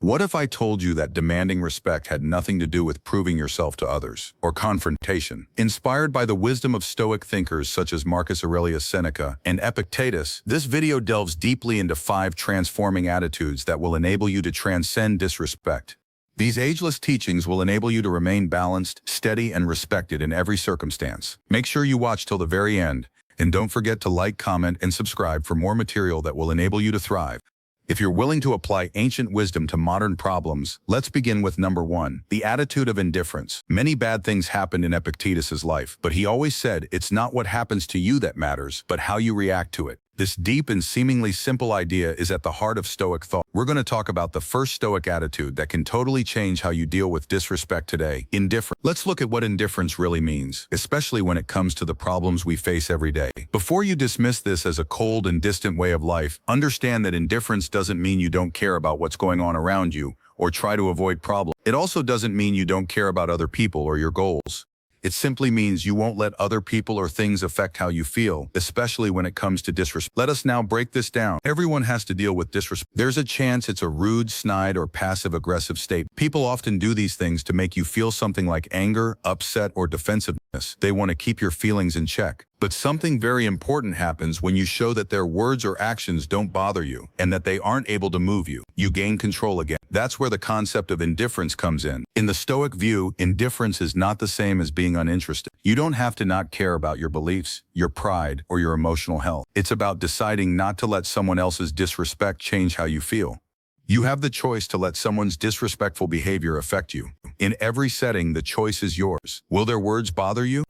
What if I told you that demanding respect had nothing to do with proving yourself to others, or confrontation? Inspired by the wisdom of Stoic thinkers such as Marcus Aurelius Seneca and Epictetus, this video delves deeply into 5 transforming attitudes that will enable you to transcend disrespect. These ageless teachings will enable you to remain balanced, steady, and respected in every circumstance. Make sure you watch till the very end, and don't forget to like, comment, and subscribe for more material that will enable you to thrive. If you're willing to apply ancient wisdom to modern problems, let's begin with number 1, the attitude of indifference. Many bad things happened in Epictetus's life, but he always said it's not what happens to you that matters, but how you react to it. This deep and seemingly simple idea is at the heart of Stoic thought. We're going to talk about the first Stoic attitude that can totally change how you deal with disrespect today: indifference. Let's look at what indifference really means, especially when it comes to the problems we face every day. Before you dismiss this as a cold and distant way of life, understand that indifference doesn't mean you don't care about what's going on around you or try to avoid problems. It also doesn't mean you don't care about other people or your goals. It simply means you won't let other people or things affect how you feel, especially when it comes to disrespect. Let us now break this down. Everyone has to deal with disrespect. There's a chance it's a rude, snide, or passive-aggressive state. People often do these things to make you feel something like anger, upset, or defensiveness. They want to keep your feelings in check. But something very important happens when you show that their words or actions don't bother you, and that they aren't able to move you. You gain control again. That's where the concept of indifference comes in. In the Stoic view, indifference is not the same as being uninterested. You don't have to not care about your beliefs, your pride, or your emotional health. It's about deciding not to let someone else's disrespect change how you feel. You have the choice to let someone's disrespectful behavior affect you. In every setting, the choice is yours. Will their words bother you?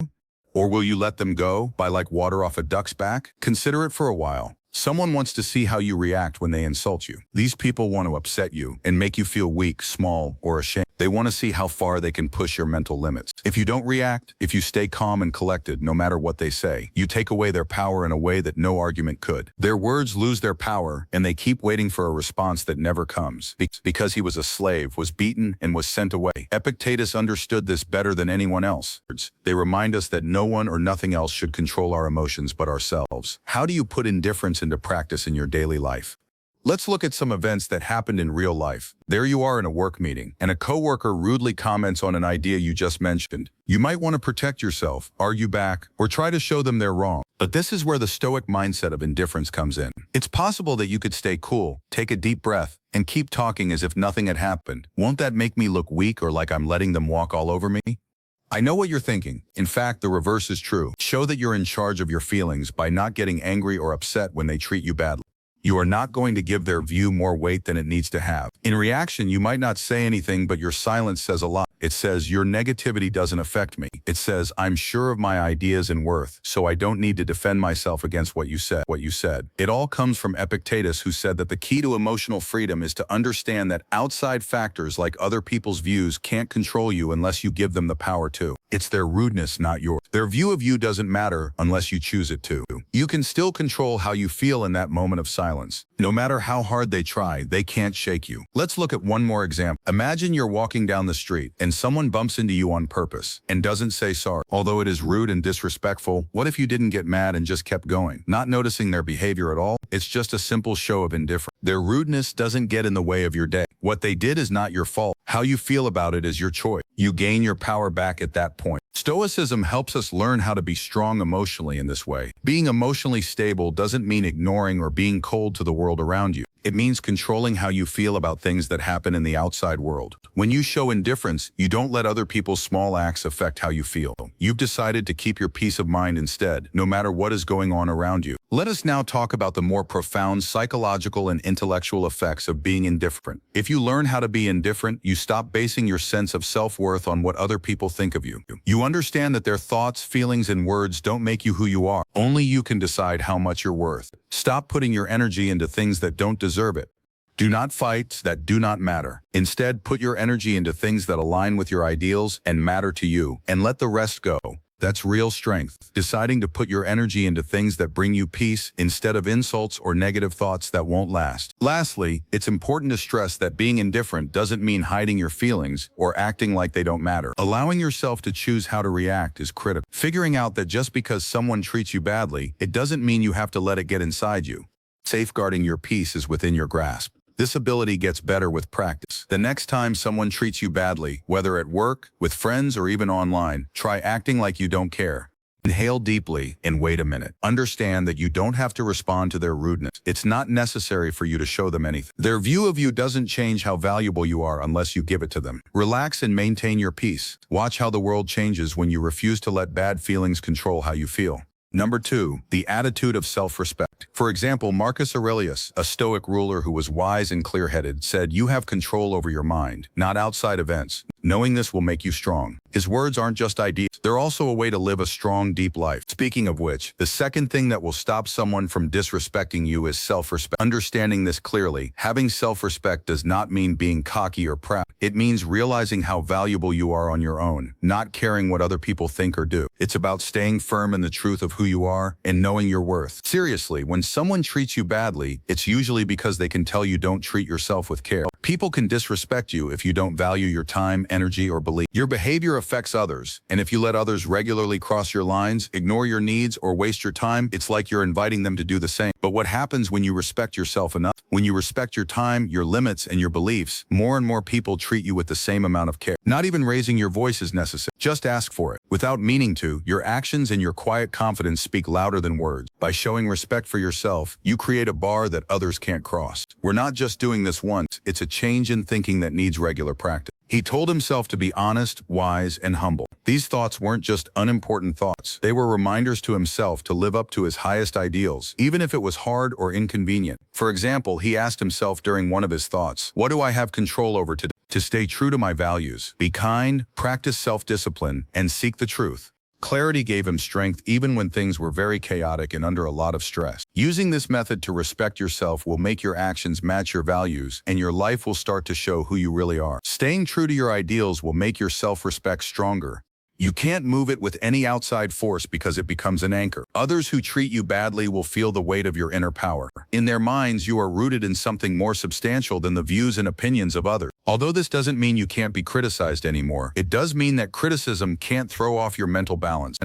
Or will you let them go by like water off a duck's back? Consider it for a while. Someone wants to see how you react when they insult you. These people want to upset you and make you feel weak, small, or ashamed. They want to see how far they can push your mental limits. If you don't react, if you stay calm and collected no matter what they say, you take away their power in a way that no argument could. Their words lose their power, and they keep waiting for a response that never comes. Because he was a slave, was beaten, and was sent away. Epictetus understood this better than anyone else. They remind us that no one or nothing else should control our emotions but ourselves. How do you put indifference into practice in your daily life? Let's look at some events that happened in real life. There you are in a work meeting, and a coworker rudely comments on an idea you just mentioned. You might want to protect yourself, argue back, or try to show them they're wrong. But this is where the Stoic mindset of indifference comes in. It's possible that you could stay cool, take a deep breath, and keep talking as if nothing had happened. Won't that make me look weak or like I'm letting them walk all over me? I know what you're thinking. In fact, the reverse is true. Show that you're in charge of your feelings by not getting angry or upset when they treat you badly. You are not going to give their view more weight than it needs to have. In reaction, you might not say anything, but your silence says a lot. It says, your negativity doesn't affect me. It says, I'm sure of my ideas and worth, so I don't need to defend myself against what you said. It all comes from Epictetus, who said that the key to emotional freedom is to understand that outside factors like other people's views can't control you unless you give them the power to. It's their rudeness, not yours. Their view of you doesn't matter unless you choose it to. You can still control how you feel in that moment of silence. No matter how hard they try, they can't shake you. Let's look at one more example. Imagine you're walking down the street and someone bumps into you on purpose and doesn't say sorry. Although it is rude and disrespectful, what if you didn't get mad and just kept going? Not noticing their behavior at all? It's just a simple show of indifference. Their rudeness doesn't get in the way of your day. What they did is not your fault. How you feel about it is your choice. You gain your power back at that point. Stoicism helps us learn how to be strong emotionally in this way. Being emotionally stable doesn't mean ignoring or being cold to the world around you. It means controlling how you feel about things that happen in the outside world. When you show indifference, you don't let other people's small acts affect how you feel. You've decided to keep your peace of mind instead, no matter what is going on around you. Let us now talk about the more profound psychological and intellectual effects of being indifferent. If you learn how to be indifferent, you stop basing your sense of self-worth on what other people think of you. You understand that their thoughts, feelings, and words don't make you who you are. Only you can decide how much you're worth. Stop putting your energy into things that don't deserve it. Do not fight that do not matter. Instead, put your energy into things that align with your ideals and matter to you, and let the rest go. That's real strength, deciding to put your energy into things that bring you peace instead of insults or negative thoughts that won't last. Lastly, it's important to stress that being indifferent doesn't mean hiding your feelings or acting like they don't matter. Allowing yourself to choose how to react is critical. Figuring out that just because someone treats you badly, it doesn't mean you have to let it get inside you. Safeguarding your peace is within your grasp. This ability gets better with practice. The next time someone treats you badly, whether at work, with friends, or even online, try acting like you don't care. Inhale deeply and wait a minute. Understand that you don't have to respond to their rudeness. It's not necessary for you to show them anything. Their view of you doesn't change how valuable you are unless you give it to them. Relax and maintain your peace. Watch how the world changes when you refuse to let bad feelings control how you feel. Number 2, the attitude of self-respect. For example, Marcus Aurelius, a Stoic ruler who was wise and clear-headed, said, "You have control over your mind, not outside events. Knowing this will make you strong." His words aren't just ideas. They're also a way to live a strong, deep life. Speaking of which, the second thing that will stop someone from disrespecting you is self-respect. Understanding this clearly, having self-respect does not mean being cocky or proud. It means realizing how valuable you are on your own, not caring what other people think or do. It's about staying firm in the truth of who you are and knowing your worth. Seriously, when someone treats you badly, it's usually because they can tell you don't treat yourself with care. People can disrespect you if you don't value your time, energy, or belief. Your behavior affects others, and if you let others regularly cross your lines, ignore your needs, or waste your time, it's like you're inviting them to do the same. But what happens when you respect yourself enough? When you respect your time, your limits, and your beliefs, more and more people treat you with the same amount of care. Not even raising your voice is necessary. Just ask for it. Without meaning to, your actions and your quiet confidence speak louder than words. By showing respect for yourself, you create a bar that others can't cross. We're not just doing this once, it's a change in thinking that needs regular practice. He told himself to be honest, wise, and humble. These thoughts weren't just unimportant thoughts. They were reminders to himself to live up to his highest ideals, even if it was hard or inconvenient. For example, he asked himself during one of his thoughts, "What do I have control over today?" To stay true to my values, be kind, practice self-discipline, and seek the truth. Clarity gave him strength even when things were very chaotic and under a lot of stress. Using this method to respect yourself will make your actions match your values, and your life will start to show who you really are. Staying true to your ideals will make your self-respect stronger. You can't move it with any outside force because it becomes an anchor. Others who treat you badly will feel the weight of your inner power. In their minds, you are rooted in something more substantial than the views and opinions of others. Although this doesn't mean you can't be criticized anymore, it does mean that criticism can't throw off your mental balance.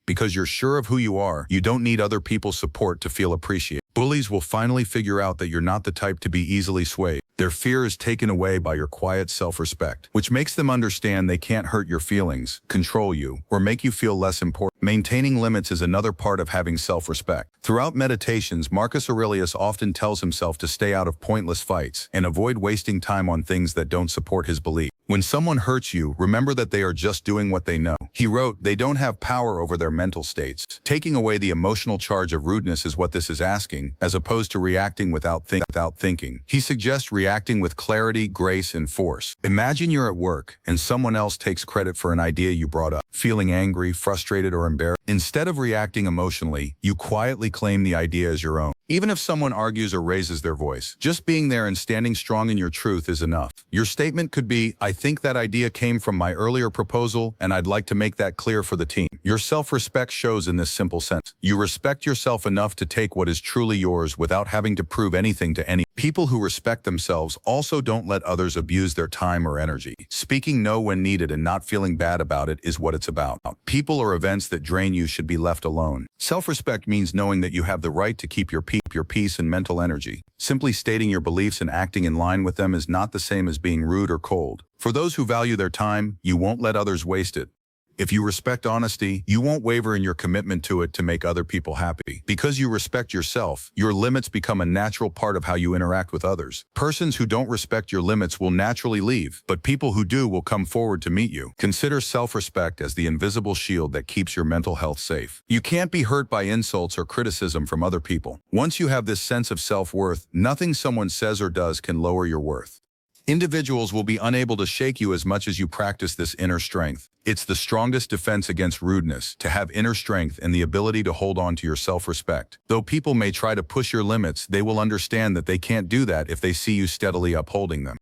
Because you're sure of who you are, you don't need other people's support to feel appreciated. Bullies will finally figure out that you're not the type to be easily swayed. Their fear is taken away by your quiet self-respect, which makes them understand they can't hurt your feelings, control you, or make you feel less important. Maintaining limits is another part of having self-respect. Throughout meditations, Marcus Aurelius often tells himself to stay out of pointless fights and avoid wasting time on things that don't support his belief. When someone hurts you, remember that they are just doing what they know. He wrote, "They don't have power over their mental states." Taking away the emotional charge of rudeness is what this is asking, as opposed to reacting without thinking. He suggests reacting with clarity, grace, and force. Imagine you're at work, and someone else takes credit for an idea you brought up. Feeling angry, frustrated, or embarrassed? Instead of reacting emotionally, you quietly claim the idea as your own. Even if someone argues or raises their voice, just being there and standing strong in your truth is enough. Your statement could be, "I think that idea came from my earlier proposal, and I'd like to make that clear for the team." Your self-respect shows in this simple sense. You respect yourself enough to take what is truly yours without having to prove anything to anyone. People who respect themselves also don't let others abuse their time or energy. Speaking no when needed and not feeling bad about it is what it's about. People or events that drain you should be left alone. Self-respect means knowing that you have the right to keep your peace and mental energy. Simply stating your beliefs and acting in line with them is not the same as being rude or cold. For those who value their time, you won't let others waste it. If you respect honesty, you won't waver in your commitment to it to make other people happy. Because you respect yourself, your limits become a natural part of how you interact with others. Persons who don't respect your limits will naturally leave, but people who do will come forward to meet you. Consider self-respect as the invisible shield that keeps your mental health safe. You can't be hurt by insults or criticism from other people. Once you have this sense of self-worth, nothing someone says or does can lower your worth. Individuals will be unable to shake you as much as you practice this inner strength. It's the strongest defense against rudeness, to have inner strength and the ability to hold on to your self-respect. Though people may try to push your limits, they will understand that they can't do that if they see you steadily upholding them.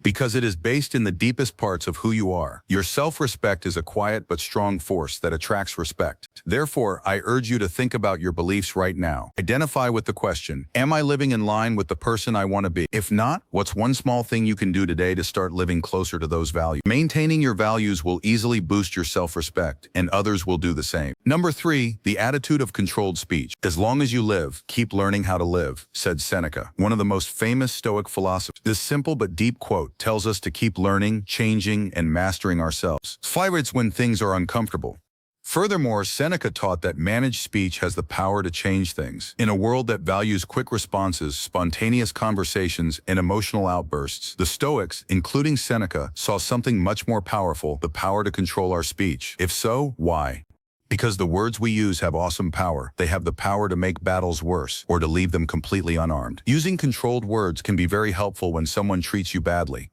because it is based in the deepest parts of who you are. Your self-respect is a quiet but strong force that attracts respect. Therefore, I urge you to think about your beliefs right now. Identify with the question, am I living in line with the person I want to be? If not, what's one small thing you can do today to start living closer to those values? Maintaining your values will easily boost your self-respect, and others will do the same. Number 3, the attitude of controlled speech. As long as you live, keep learning how to live, said Seneca, one of the most famous Stoic philosophers. This simple but deep quote tells us to keep learning, changing, and mastering ourselves. It's when things are uncomfortable. Furthermore, Seneca taught that managed speech has the power to change things. In a world that values quick responses, spontaneous conversations, and emotional outbursts, the Stoics, including Seneca, saw something much more powerful, the power to control our speech. If so, why? Because the words we use have awesome power. They have the power to make battles worse or to leave them completely unarmed. Using controlled words can be very helpful when someone treats you badly.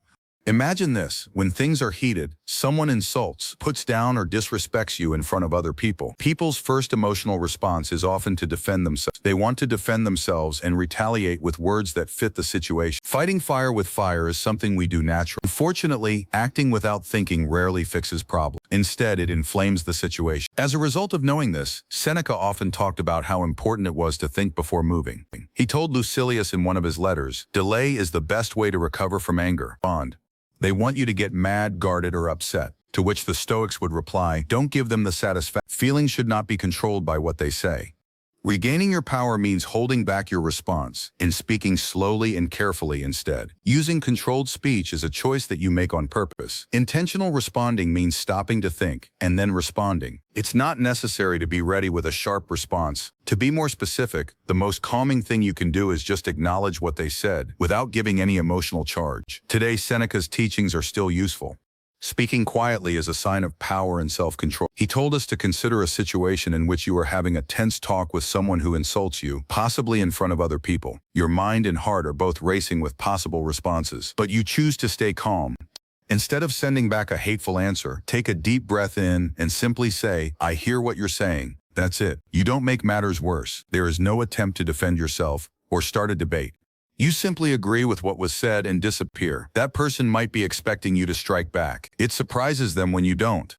Imagine this, when things are heated, someone insults, puts down, or disrespects you in front of other people. People's first emotional response is often to defend themselves. They want to defend themselves and retaliate with words that fit the situation. Fighting fire with fire is something we do naturally. Unfortunately, acting without thinking rarely fixes problems. Instead, it inflames the situation. As a result of knowing this, Seneca often talked about how important it was to think before moving. He told Lucilius in one of his letters, "Delay is the best way to recover from anger." They want you to get mad, guarded, or upset. To which the Stoics would reply, don't give them the satisfaction. Feelings should not be controlled by what they say. Regaining your power means holding back your response and speaking slowly and carefully instead. Using controlled speech is a choice that you make on purpose. Intentional responding means stopping to think and then responding. It's not necessary to be ready with a sharp response. To be more specific, the most calming thing you can do is just acknowledge what they said without giving any emotional charge. Today, Seneca's teachings are still useful. Speaking quietly is a sign of power and self-control. He told us to consider a situation in which you are having a tense talk with someone who insults you, possibly in front of other people. Your mind and heart are both racing with possible responses, but you choose to stay calm. Instead of sending back a hateful answer, take a deep breath in and simply say, I hear what you're saying. That's it. You don't make matters worse. There is no attempt to defend yourself or start a debate. You simply agree with what was said and disappear. That person might be expecting you to strike back. It surprises them when you don't.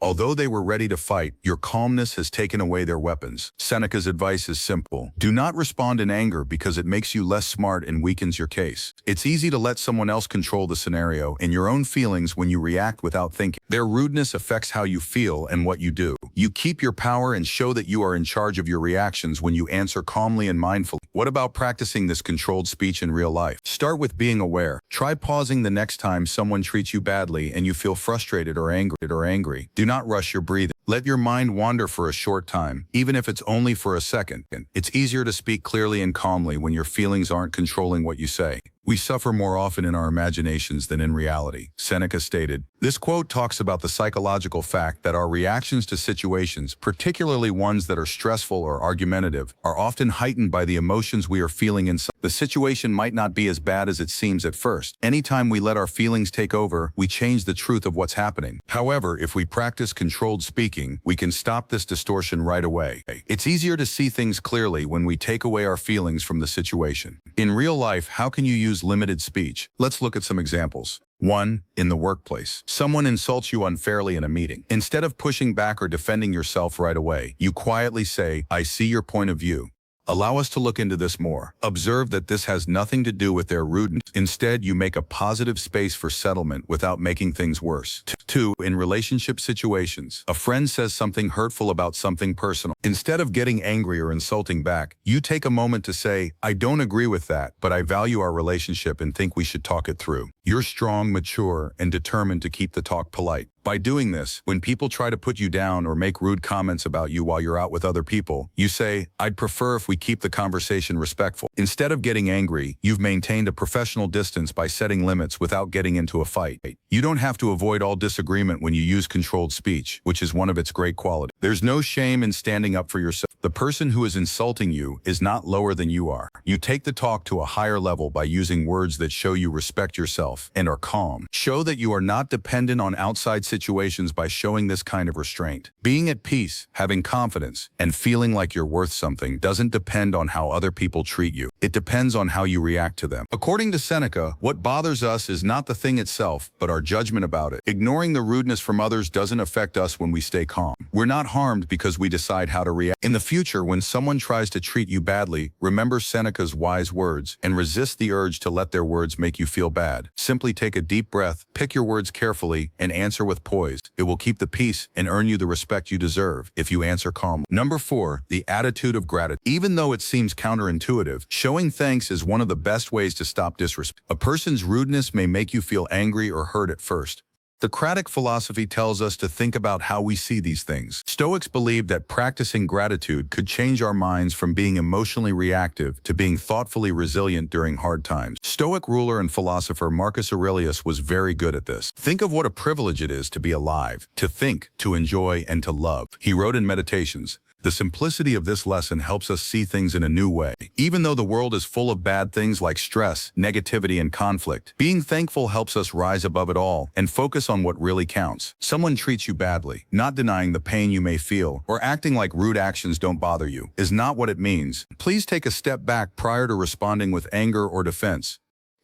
Although they were ready to fight, your calmness has taken away their weapons. Seneca's advice is simple. Do not respond in anger because it makes you less smart and weakens your case. It's easy to let someone else control the scenario and your own feelings when you react without thinking. Their rudeness affects how you feel and what you do. You keep your power and show that you are in charge of your reactions when you answer calmly and mindfully. What about practicing this controlled speech in real life? Start with being aware. Try pausing the next time someone treats you badly and you feel frustrated or angry. Do not rush your breathing. Let your mind wander for a short time, even if it's only for a second. It's easier to speak clearly and calmly when your feelings aren't controlling what you say. We suffer more often in our imaginations than in reality, Seneca stated. This quote talks about the psychological fact that our reactions to situations, particularly ones that are stressful or argumentative, are often heightened by the emotions we are feeling inside. The situation might not be as bad as it seems at first. Anytime we let our feelings take over, we change the truth of what's happening. However, if we practice controlled speaking, we can stop this distortion right away. It's easier to see things clearly when we take away our feelings from the situation. In real life, how can you use limited speech? Let's look at some examples. 1. In the workplace. Someone insults you unfairly in a meeting. Instead of pushing back or defending yourself right away, you quietly say, I see your point of view. Allow us to look into this more. Observe that this has nothing to do with their rudeness. Instead, you make a positive space for settlement without making things worse. 2. In relationship situations. A friend says something hurtful about something personal. Instead of getting angry or insulting back, you take a moment to say, I don't agree with that, but I value our relationship and think we should talk it through. You're strong, mature, and determined to keep the talk polite. By doing this, when people try to put you down or make rude comments about you while you're out with other people, you say, I'd prefer if we keep the conversation respectful. Instead of getting angry, you've maintained a professional distance by setting limits without getting into a fight. You don't have to avoid all disagreement when you use controlled speech, which is one of its great qualities. There's no shame in standing up for yourself. The person who is insulting you is not lower than you are. You take the talk to a higher level by using words that show you respect yourself and are calm. Show that you are not dependent on outside situations situations by showing this kind of restraint. Being at peace, having confidence, and feeling like you're worth something doesn't depend on how other people treat you. It depends on how you react to them. According to Seneca, what bothers us is not the thing itself, but our judgment about it. Ignoring the rudeness from others doesn't affect us when we stay calm. We're not harmed because we decide how to react. In the future, when someone tries to treat you badly, remember Seneca's wise words and resist the urge to let their words make you feel bad. Simply take a deep breath, pick your words carefully, and answer with poise. It will keep the peace and earn you the respect you deserve if you answer calmly. Number 4, the attitude of gratitude. Even though it seems counterintuitive, showing thanks is one of the best ways to stop disrespect. A person's rudeness may make you feel angry or hurt at first. Socratic philosophy tells us to think about how we see these things. Stoics believed that practicing gratitude could change our minds from being emotionally reactive to being thoughtfully resilient during hard times. Stoic ruler and philosopher Marcus Aurelius was very good at this. Think of what a privilege it is to be alive, to think, to enjoy, and to love. He wrote in Meditations, "The simplicity of this lesson helps us see things in a new way. Even though the world is full of bad things like stress, negativity, and conflict, being thankful helps us rise above it all and focus on what really counts. Someone treats you badly, not denying the pain you may feel, or acting like rude actions don't bother you, is not what it means. Please take a step back prior to responding with anger or defense.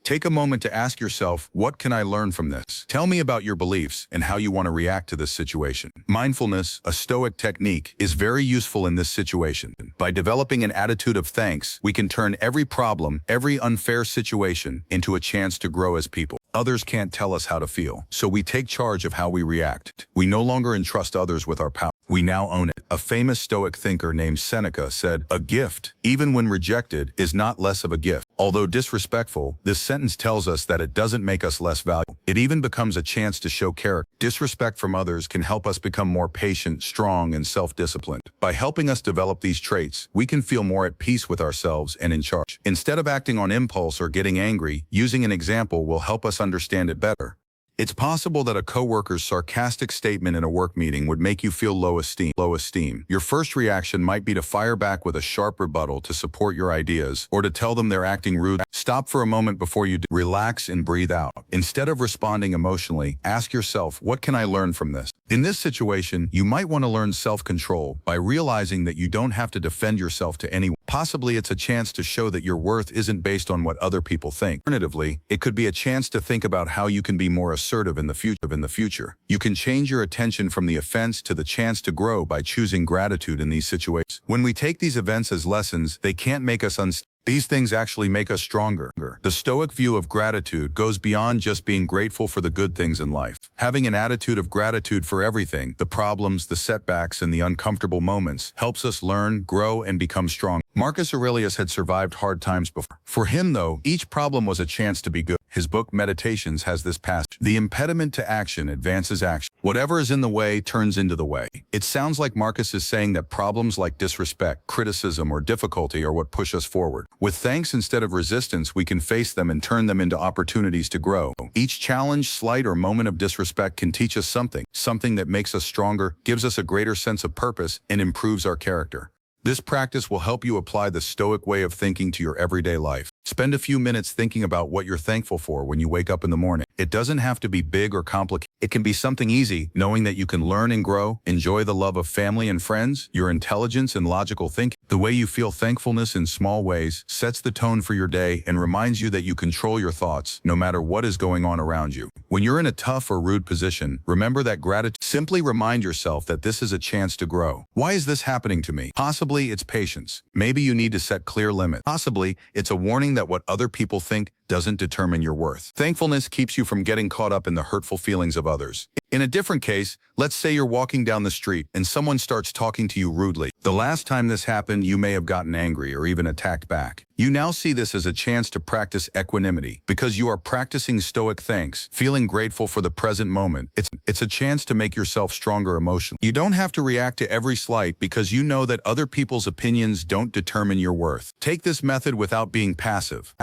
Take a moment to ask yourself, what can I learn from this? Tell me about your beliefs and how you want to react to this situation." Mindfulness, a Stoic technique, is very useful in this situation. By developing an attitude of thanks, we can turn every problem, every unfair situation, into a chance to grow as people. Others can't tell us how to feel, so we take charge of how we react. We no longer entrust others with our power. We now own it. A famous Stoic thinker named Seneca said, "A gift, even when rejected, is not less of a gift." Although disrespectful, this sentence tells us that it doesn't make us less valuable. It even becomes a chance to show character. Disrespect from others can help us become more patient, strong, and self-disciplined. By helping us develop these traits, we can feel more at peace with ourselves and in charge. Instead of acting on impulse or getting angry, using an example will help us understand it better. It's possible that a coworker's sarcastic statement in a work meeting would make you feel low esteem. Your first reaction might be to fire back with a sharp rebuttal to support your ideas, or to tell them they're acting rude. Stop for a moment before you do. Relax and breathe out. Instead of responding emotionally, ask yourself, what can I learn from this? In this situation, you might want to learn self-control by realizing that you don't have to defend yourself to anyone. Possibly it's a chance to show that your worth isn't based on what other people think. Alternatively, it could be a chance to think about how you can be more assertive in the future. You can change your attention from the offense to the chance to grow by choosing gratitude in these situations. When we take these events as lessons, they can't make us unstable. These things actually make us stronger. The Stoic view of gratitude goes beyond just being grateful for the good things in life. Having an attitude of gratitude for everything, the problems, the setbacks, and the uncomfortable moments, helps us learn, grow, and become strong. Marcus Aurelius had survived hard times before. For him, though, each problem was a chance to be good. His book Meditations has this passage: "The impediment to action advances action. Whatever is in the way turns into the way." It sounds like Marcus is saying that problems like disrespect, criticism, or difficulty are what push us forward. With thanks instead of resistance, we can face them and turn them into opportunities to grow. Each challenge, slight, or moment of disrespect can teach us something that makes us stronger, gives us a greater sense of purpose, and improves our character. This practice will help you apply the Stoic way of thinking to your everyday life. Spend a few minutes thinking about what you're thankful for when you wake up in the morning. It doesn't have to be big or complicated. It can be something easy, knowing that you can learn and grow, enjoy the love of family and friends, your intelligence and logical thinking. The way you feel thankfulness in small ways sets the tone for your day and reminds you that you control your thoughts, no matter what is going on around you. When you're in a tough or rude position, remember that gratitude. Simply remind yourself that this is a chance to grow. Why is this happening to me? Possibly it's patience. Maybe you need to set clear limits. Possibly it's a warning that what other people think doesn't determine your worth. Thankfulness keeps you from getting caught up in the hurtful feelings of others. In a different case, let's say you're walking down the street and someone starts talking to you rudely. The last time this happened, you may have gotten angry or even attacked back. You now see this as a chance to practice equanimity because you are practicing Stoic thanks, feeling grateful for the present moment. It's a chance to make yourself stronger emotionally. You don't have to react to every slight because you know that other people's opinions don't determine your worth. Take this method without being passive.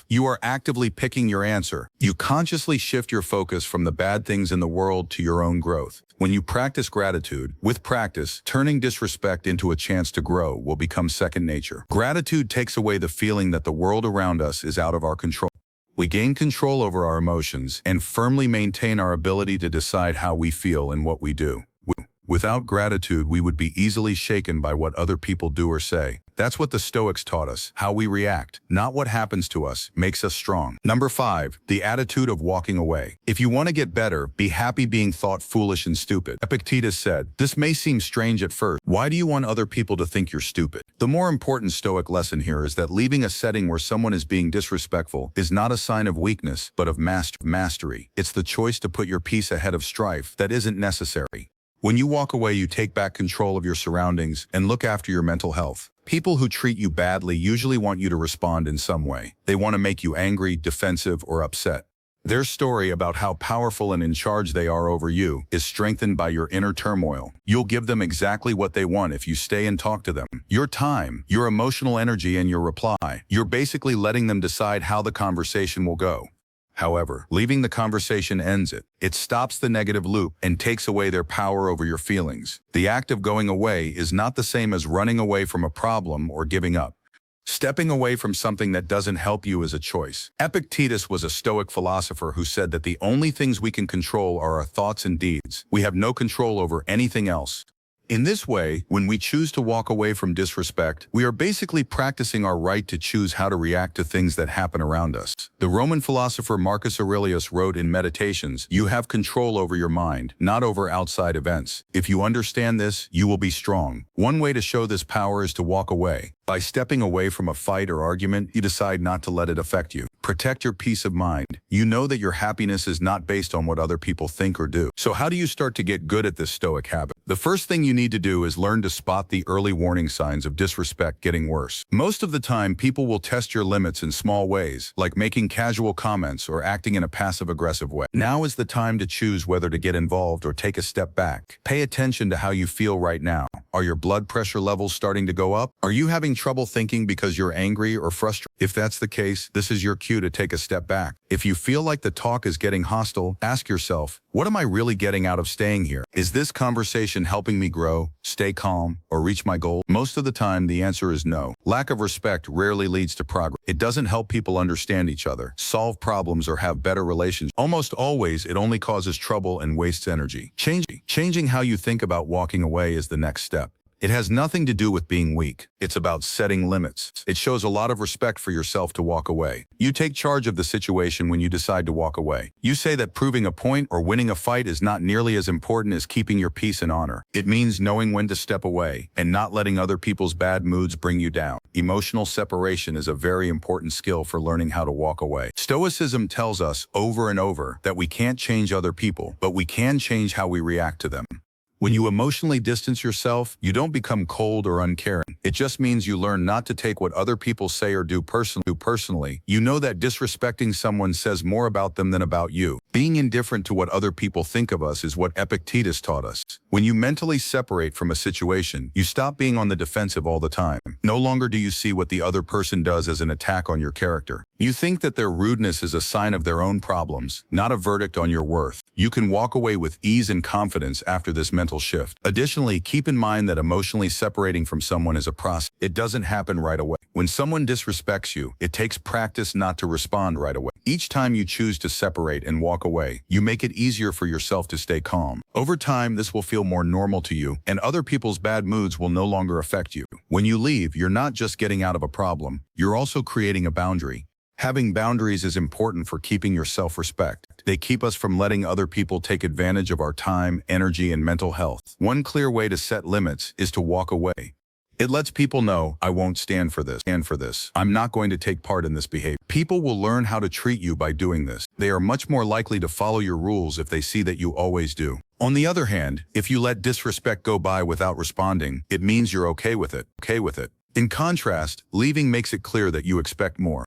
You are actively picking your answer. You consciously shift your focus from the bad things in the world to your own growth. When you practice gratitude, with practice, turning disrespect into a chance to grow will become second nature. Gratitude takes away the feeling that the world around us is out of our control. We gain control over our emotions and firmly maintain our ability to decide how we feel and what we do. Without gratitude, we would be easily shaken by what other people do or say. That's what the Stoics taught us. How we react, not what happens to us, makes us strong. Number 5, the attitude of walking away. If you want to get better, be happy being thought foolish and stupid. Epictetus said, "This may seem strange at first. Why do you want other people to think you're stupid?" The more important Stoic lesson here is that leaving a setting where someone is being disrespectful is not a sign of weakness, but of mastery. It's the choice to put your peace ahead of strife that isn't necessary. When you walk away, you take back control of your surroundings and look after your mental health. People who treat you badly usually want you to respond in some way. They want to make you angry, defensive, or upset. Their story about how powerful and in charge they are over you is strengthened by your inner turmoil. You'll give them exactly what they want if you stay and talk to them. Your time, your emotional energy, and your reply. You're basically letting them decide how the conversation will go. However, leaving the conversation ends it. It stops the negative loop and takes away their power over your feelings. The act of going away is not the same as running away from a problem or giving up. Stepping away from something that doesn't help you is a choice. Epictetus was a Stoic philosopher who said that the only things we can control are our thoughts and deeds. We have no control over anything else. In this way, when we choose to walk away from disrespect, we are basically practicing our right to choose how to react to things that happen around us. The Roman philosopher Marcus Aurelius wrote in Meditations, "You have control over your mind, not over outside events. If you understand this, you will be strong." One way to show this power is to walk away. By stepping away from a fight or argument, you decide not to let it affect you. Protect your peace of mind. You know that your happiness is not based on what other people think or do. So how do you start to get good at this Stoic habit? The first thing you need to do is learn to spot the early warning signs of disrespect getting worse. Most of the time, people will test your limits in small ways, like making casual comments or acting in a passive-aggressive way. Now is the time to choose whether to get involved or take a step back. Pay attention to how you feel right now. Are your blood pressure levels starting to go up? Are you having trouble thinking because you're angry or frustrated? If that's the case, this is your cue to take a step back. If you feel like the talk is getting hostile, ask yourself, what am I really getting out of staying here? Is this conversation helping me grow, stay calm, or reach my goal? Most of the time, the answer is no. Lack of respect rarely leads to progress. It doesn't help people understand each other, solve problems, or have better relations. Almost always, it only causes trouble and wastes energy. Changing how you think about walking away is the next step. It has nothing to do with being weak. It's about setting limits. It shows a lot of respect for yourself to walk away. You take charge of the situation when you decide to walk away. You say that proving a point or winning a fight is not nearly as important as keeping your peace and honor. It means knowing when to step away and not letting other people's bad moods bring you down. Emotional separation is a very important skill for learning how to walk away. Stoicism tells us over and over that we can't change other people, but we can change how we react to them. When you emotionally distance yourself, you don't become cold or uncaring. It just means you learn not to take what other people say or do personally. You know that disrespecting someone says more about them than about you. Being indifferent to what other people think of us is what Epictetus taught us. When you mentally separate from a situation, you stop being on the defensive all the time. No longer do you see what the other person does as an attack on your character. You think that their rudeness is a sign of their own problems, not a verdict on your worth. You can walk away with ease and confidence after this mental shift. Additionally, keep in mind that emotionally separating from someone is a process. It doesn't happen right away. When someone disrespects you, it takes practice not to respond right away. Each time you choose to separate and walk away, you make it easier for yourself to stay calm. Over time, this will feel more normal to you, and other people's bad moods will no longer affect you. When you leave, you're not just getting out of a problem, you're also creating a boundary. Having boundaries is important for keeping your self-respect. They keep us from letting other people take advantage of our time, energy, and mental health. One clear way to set limits is to walk away. It lets people know, I won't stand for this. I'm not going to take part in this behavior. People will learn how to treat you by doing this. They are much more likely to follow your rules if they see that you always do. On the other hand, if you let disrespect go by without responding, it means you're okay with it. In contrast, leaving makes it clear that you expect more.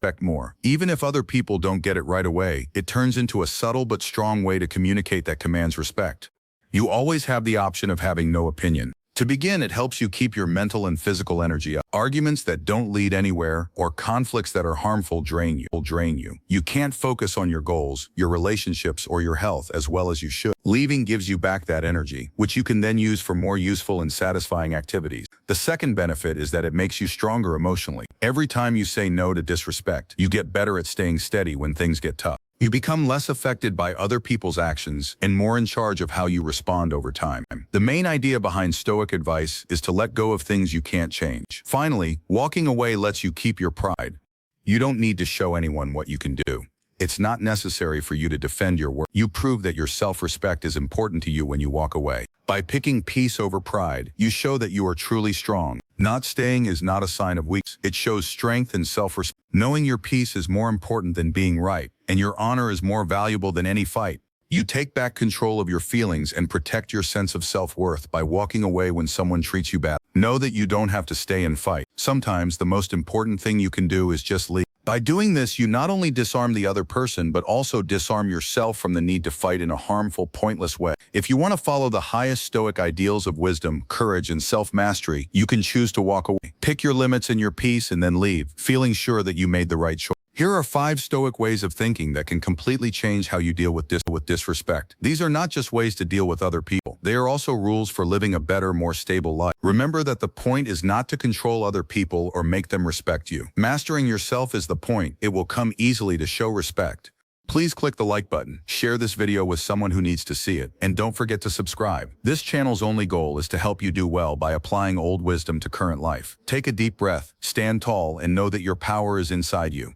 Even if other people don't get it right away, it turns into a subtle but strong way to communicate that commands respect. You always have the option of having no opinion. To begin, it helps you keep your mental and physical energy up. Arguments that don't lead anywhere or conflicts that are harmful drain you. You can't focus on your goals, your relationships, or your health as well as you should. Leaving gives you back that energy, which you can then use for more useful and satisfying activities. The second benefit is that it makes you stronger emotionally. Every time you say no to disrespect, you get better at staying steady when things get tough. You become less affected by other people's actions and more in charge of how you respond over time. The main idea behind Stoic advice is to let go of things you can't change. Finally, walking away lets you keep your pride. You don't need to show anyone what you can do. It's not necessary for you to defend your worth. You prove that your self-respect is important to you when you walk away. By picking peace over pride, you show that you are truly strong. Not staying is not a sign of weakness. It shows strength and self-respect. Knowing your peace is more important than being right, and your honor is more valuable than any fight. You take back control of your feelings and protect your sense of self-worth by walking away when someone treats you bad. Know that you don't have to stay and fight. Sometimes the most important thing you can do is just leave. By doing this, you not only disarm the other person, but also disarm yourself from the need to fight in a harmful, pointless way. If you want to follow the highest Stoic ideals of wisdom, courage, and self-mastery, you can choose to walk away. Pick your limits and your peace and then leave, feeling sure that you made the right choice. Here are 5 Stoic ways of thinking that can completely change how you deal with disrespect. These are not just ways to deal with other people. They are also rules for living a better, more stable life. Remember that the point is not to control other people or make them respect you. Mastering yourself is the point. It will come easily to show respect. Please click the like button, share this video with someone who needs to see it, and don't forget to subscribe. This channel's only goal is to help you do well by applying old wisdom to current life. Take a deep breath, stand tall, and know that your power is inside you.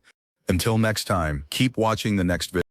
Until next time, keep watching the next video.